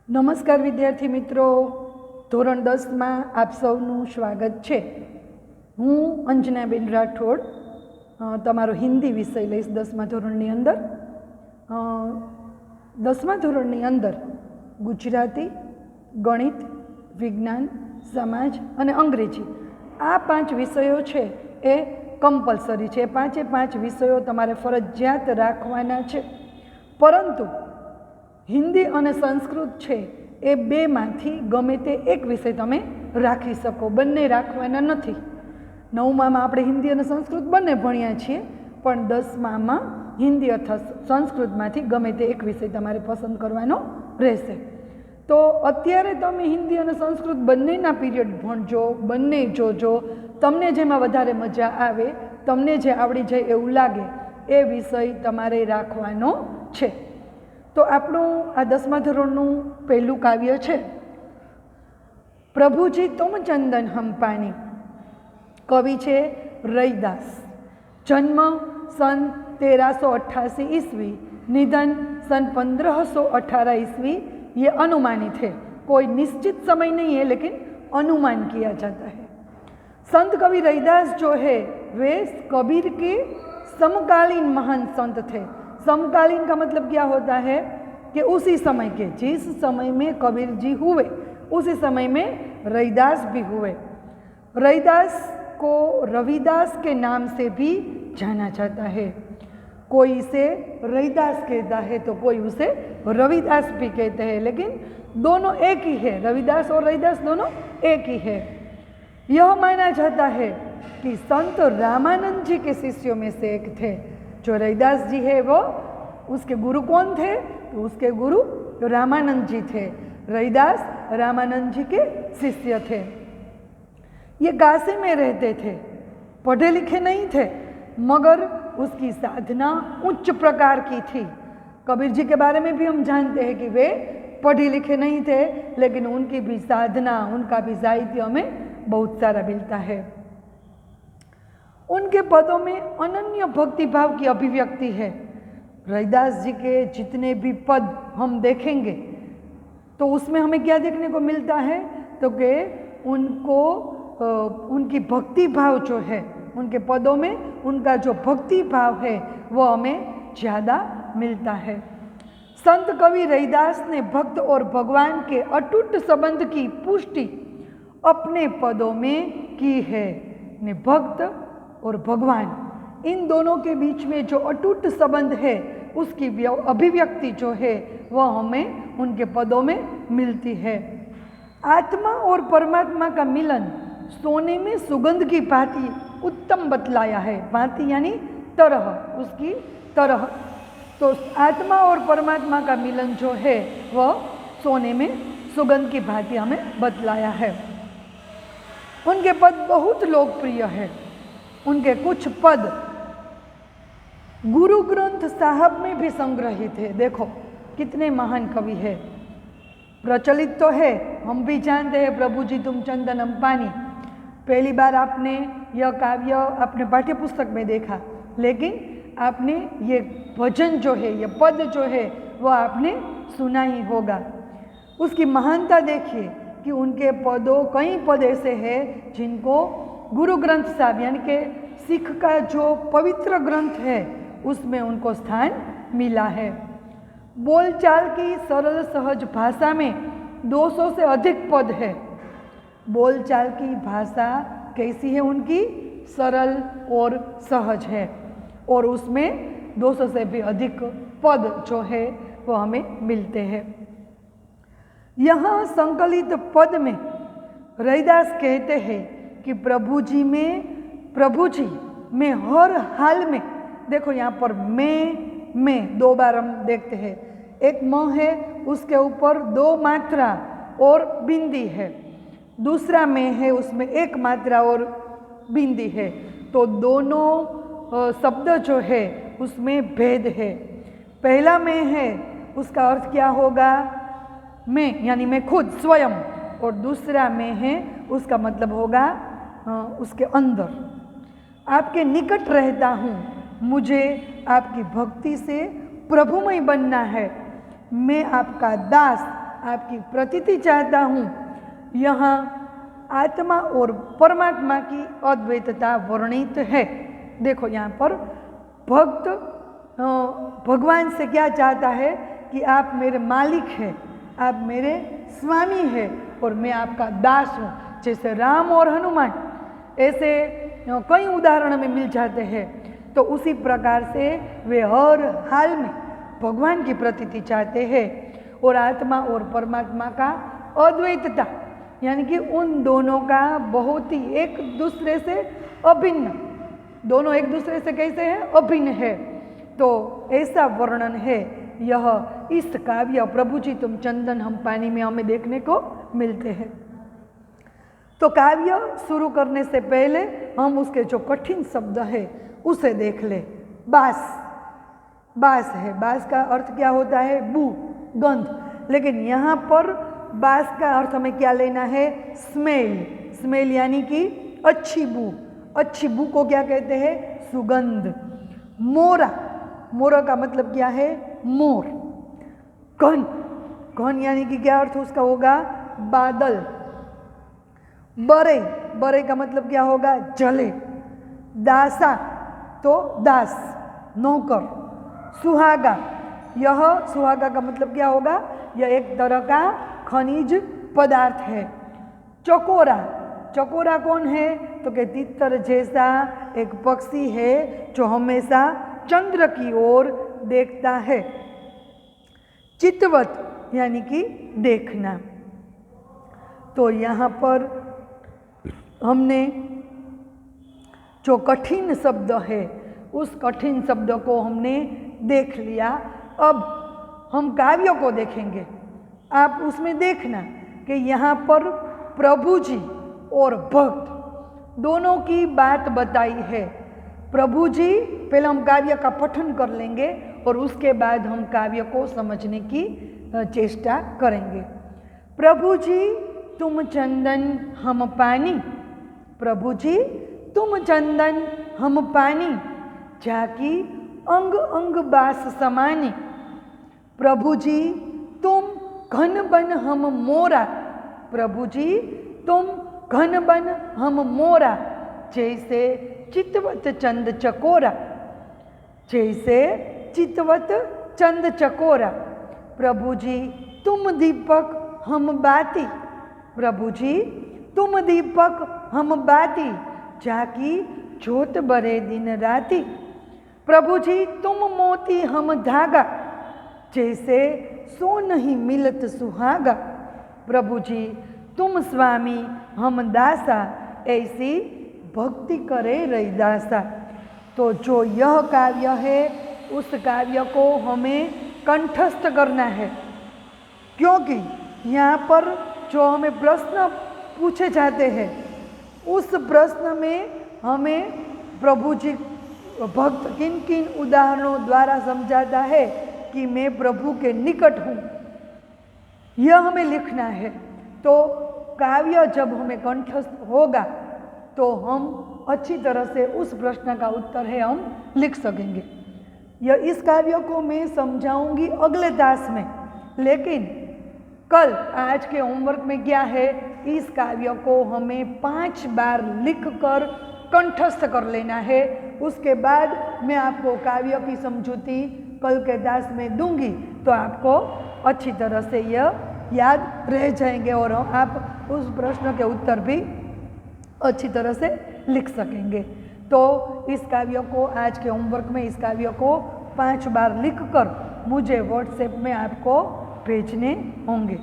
નમસ્કાર વિદ્યાર્થી મિત્રો, ધોરણ 10માં આપ સૌનું સ્વાગત છે। હું અંજનાબેન રાઠોડ તમારો હિન્દી વિષય લઈશ 10મા ધોરણની અંદર। 10મા ધોરણની અંદર ગુજરાતી, ગણિત, વિજ્ઞાન, સમાજ અને અંગ્રેજી આ 5 વિષયો છે એ કમ્પલસરી છે। પાંચે 5 વિષયો તમારે ફરજિયાત રાખવાના છે, પરંતુ हिंदी और संस्कृत है ए बे मांथी गमे ते एक विषय तमे राखी सको, बंने राखवाना नथी। 9मा में आपणे हिंदी और संस्कृत बंने भण्या छीए, पण 10मा में हिंदी अथवा संस्कृत मांथी गमे ते एक विषय तमारे पसंद करवानो रहेशे। तो अत्यारे तमे हिंदी और संस्कृत बंनेना पीरियड भणजो, बंने जोजो, तमने जेमां वधारे मजा आवे, तमने जे आवड़ी जाय एवुं लागे ए विषय तमारे राखवानो छे। तो आपणुं आ 10मा धोरणनुं पहेलुं काव्य छे प्रभुजी तुम चंदन हम पानी। कवि छे रैदास। जन्म सन 1388 ईस्वी, निधन सन 1518 ईस्वी। ये अनुमानित है, कोई निश्चित समय नहीं है, लेकिन अनुमान किया जाता है। संत कवि रैदास जो है वे कबीर के समकालीन महान संत थे। समकालीन का मतलब क्या होता है कि उसी समय के, जिस समय में कबीर जी हुए उसी समय में रैदास भी हुए। रैदास को रविदास के नाम से भी जाना जाता है। कोई इसे रैदास कहता है तो कोई उसे रविदास भी कहते हैं, लेकिन दोनों एक ही है। रविदास और रैदास दोनों एक ही है। यह माना जाता है कि संत रामानंद जी के शिष्यों में से एक थे। जो रैदास जी है वो, उसके गुरु कौन थे? तो उसके गुरु रामानंद जी थे। रैदास रामानंद जी के शिष्य थे। ये काशी में रहते थे, पढ़े लिखे नहीं थे, मगर उसकी साधना उच्च प्रकार की थी। कबीर जी के बारे में भी हम जानते हैं कि वे पढ़े लिखे नहीं थे, लेकिन उनकी भी साधना, उनका भी साहित्य हमें बहुत सारा मिलता है। उनके पदों में अनन्य भक्ति भाव की अभिव्यक्ति है। रैदास जी के जितने भी पद हम देखेंगे तो उसमें हमें क्या देखने को मिलता है? तो कि उनको उनकी भक्ति भाव जो है, उनके पदों में उनका जो भक्ति भाव है वो हमें ज़्यादा मिलता है। संत कवि रैदास ने भक्त और भगवान के अटूट संबंध की पुष्टि अपने पदों में की है। ने भक्त और भगवान, इन दोनों के बीच में जो अटूट संबंध है उसकी अभिव्यक्ति जो है वह हमें उनके पदों में मिलती है। आत्मा और परमात्मा का मिलन सोने में सुगंध की भांति उत्तम बतलाया है। भांति यानी तरह, उसकी तरह। तो आत्मा और परमात्मा का मिलन जो है वह सोने में सुगंध की भांति हमें बतलाया है। उनके पद बहुत लोकप्रिय है। उनके कुछ पद गुरु ग्रंथ साहब में भी संग्रहित है। देखो कितने महान कवि है। प्रचलित तो है, हम भी जानते हैं प्रभु जी तुम चंदन हम पानी। पहली बार आपने यह काव्य अपने पाठ्य पुस्तक में देखा, लेकिन आपने ये भजन जो है, ये पद जो है वह आपने सुना ही होगा। उसकी महानता देखिए कि उनके पदों, कई पद ऐसे हैं जिनको गुरु ग्रंथ साहब यानी कि सिख का जो पवित्र ग्रंथ है उसमें उनको स्थान मिला है। बोलचाल की सरल सहज भाषा में 200 से अधिक पद है। बोलचाल की भाषा कैसी है उनकी? सरल और सहज है, और उसमें 200 से भी अधिक पद जो है वो हमें मिलते हैं। यहाँ संकलित पद में रैदास कहते हैं कि प्रभु जी में हर हाल में, देखो यहाँ पर में 2 बार हम देखते हैं। एक म है, उसके ऊपर 2 मात्रा और बिंदी है। दूसरा में है, उसमें 1 मात्रा और बिंदी है। तो दोनों शब्द जो है उसमें भेद है। पहला में है, उसका अर्थ क्या होगा? मैं यानी मैं खुद, स्वयं। और दूसरा में है, उसका मतलब होगा उसके अंदर। आपके निकट रहता हूँ, मुझे आपकी भक्ति से प्रभुमय बनना है। मैं आपका दास आपकी प्रतीति चाहता हूँ। यहाँ आत्मा और परमात्मा की अद्वैतता वर्णित है। देखो यहाँ पर भक्त भगवान से क्या चाहता है कि आप मेरे मालिक हैं, आप मेरे स्वामी हैं और मैं आपका दास हूँ। जैसे राम और हनुमान, ऐसे कई उदाहरण में मिल जाते हैं। तो उसी प्रकार से वे हर हाल में भगवान की प्रतीति चाहते हैं। और आत्मा और परमात्मा का अद्वैतता, यानी कि उन दोनों का बहुत ही एक दूसरे से अभिन्न, दोनों एक दूसरे से कैसे हैं, अभिन्न है। तो ऐसा वर्णन है यह इस काव्य प्रभु जी तुम चंदन हम पानी में हमें देखने को मिलते हैं। तो काव्य शुरू करने से पहले हम उसके जो कठिन शब्द है उसे देख ले। बास, बास है, बास का अर्थ क्या होता है, बू, गंध। लेकिन यहाँ पर बास का अर्थ हमें क्या लेना है, स्मेल। स्मेल यानी कि अच्छी बू। अच्छी बू को क्या कहते हैं, सुगंध। मोरा, मोरा का मतलब क्या है, मोर। घन, घन यानी कि क्या अर्थ उसका होगा, बादल। बरे, बरे का मतलब क्या होगा, जले। दासा तो दास, नौकर। सुहागा, यह सुहागा का मतलब क्या होगा, यह एक तरह का खनिज पदार्थ है। चकोरा, चकोरा कौन है, तो कि तितर जैसा एक पक्षी है जो हमेशा चंद्र की ओर देखता है। चितवत यानी कि देखना। तो यहाँ पर हमने जो कठिन शब्द है उस कठिन शब्द को हमने देख लिया। अब हम काव्य को देखेंगे। आप उसमें देखना कि यहाँ पर प्रभु जी और भक्त दोनों की बात बताई है। प्रभु जी, पहले हम काव्य का पठन कर लेंगे और उसके बाद हम काव्य को समझने की चेष्टा करेंगे। प्रभु जी तुम चंदन हम पानी, प्रभु जी तुम चंदन हम पानी, जाकी अंग अंग बास समानी। प्रभु जी तुम घन बन हम मोरा, प्रभु जी तुम घन बन हम मोरा, जैसे चितवत चंद चकोरा, जैसे चितवत चंद चकोरा। प्रभु जी तुम दीपक हम बाती, प्रभु जी तुम दीपक हम बाती, जाकी ज्योत बरे दिन राती। प्रभु जी तुम मोती हम धागा, जैसे सो नहीं मिलत सुहागा। प्रभु जी तुम स्वामी हम दासा, ऐसी भक्ति करे रैदासा। तो जो यह काव्य है उस काव्य को हमें कंठस्थ करना है, क्योंकि यहाँ पर जो हमें प्रश्न पूछे जाते हैं उस प्रश्न में हमें प्रभु जी भक्त किन किन उदाहरणों द्वारा समझाता है कि मैं प्रभु के निकट हूँ, यह हमें लिखना है। तो काव्य जब हमें कंठस्थ होगा तो हम अच्छी तरह से उस प्रश्न का उत्तर है हम लिख सकेंगे। यह इस काव्य को मैं समझाऊंगी अगले दास में, लेकिन कल आज के होमवर्क में क्या है, इस काव्य को हमें 5 बार लिखकर कंठस्थ कर लेना है। उसके बाद मैं आपको काव्य की समझूती कल के दास में दूंगी, तो आपको अच्छी तरह से यह याद रह जाएंगे और आप उस प्रश्न के उत्तर भी अच्छी तरह से लिख सकेंगे। तो इस काव्य को आज के होमवर्क में इस काव्य को 5 बार लिखकर मुझे व्हाट्सएप में आपको भेजने होंगे।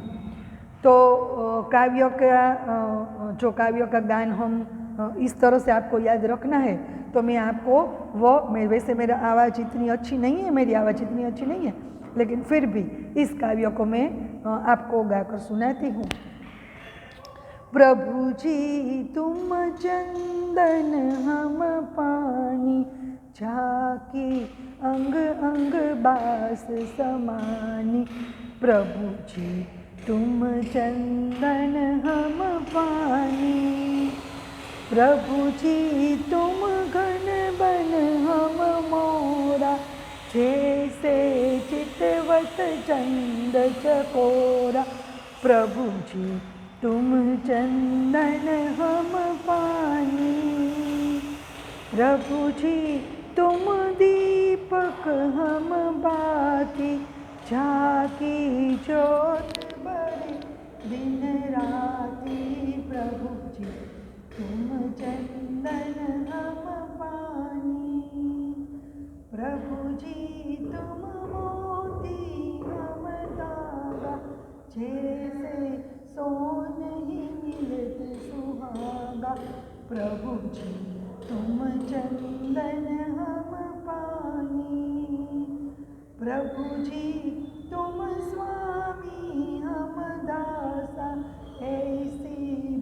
तो काव्य का जो काव्य का गान हम इस तरह से आपको याद रखना है, तो मैं आपको वैसे मेरा आवाज़ इतनी अच्छी नहीं है, मेरी आवाज़ इतनी अच्छी नहीं है, लेकिन फिर भी इस काव्य को मैं आपको गाकर सुनाती हूँ। प्रभु जी तुम चंदन हम पानी, झाकी अंग अंग बास समानी। प्रभु जी तुम चंदन हम पानी, प्रभु जी तुम घन बन हम मोरा, जैसे चितवत चंद चकोरा। प्रभु जी तुम चंदन हम पानी, प्रभु जी तुम दीपक हम बाती, झाकी ज्योत बड़े दिन राती। प्रभु जी तुम चंदन हम पानी, प्रभु जी तुम मोती हम धागा। जैसे सोन ही मिलत सुहागा। प्रभु जी तुम चंदन हम पानी, प्रभु जी तुम स्वामी हम दासा। ऐसी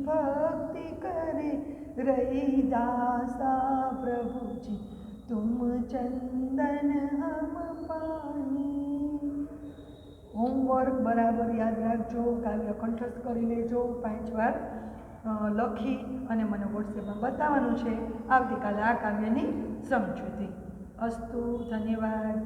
भक्ति करे रैदासा। प्रभु जी तुम चंदन हम पानी। होमवर्क बराबर याद राखजो, काव्य कंठस्थ करी लेजो, 5 વાર લખી અને મને વોટ્સએપમાં બતાવવાનું છે આવતીકાલે આ કાવ્યની સમજૂતી. અસ્તુ, ધન્યવાદ.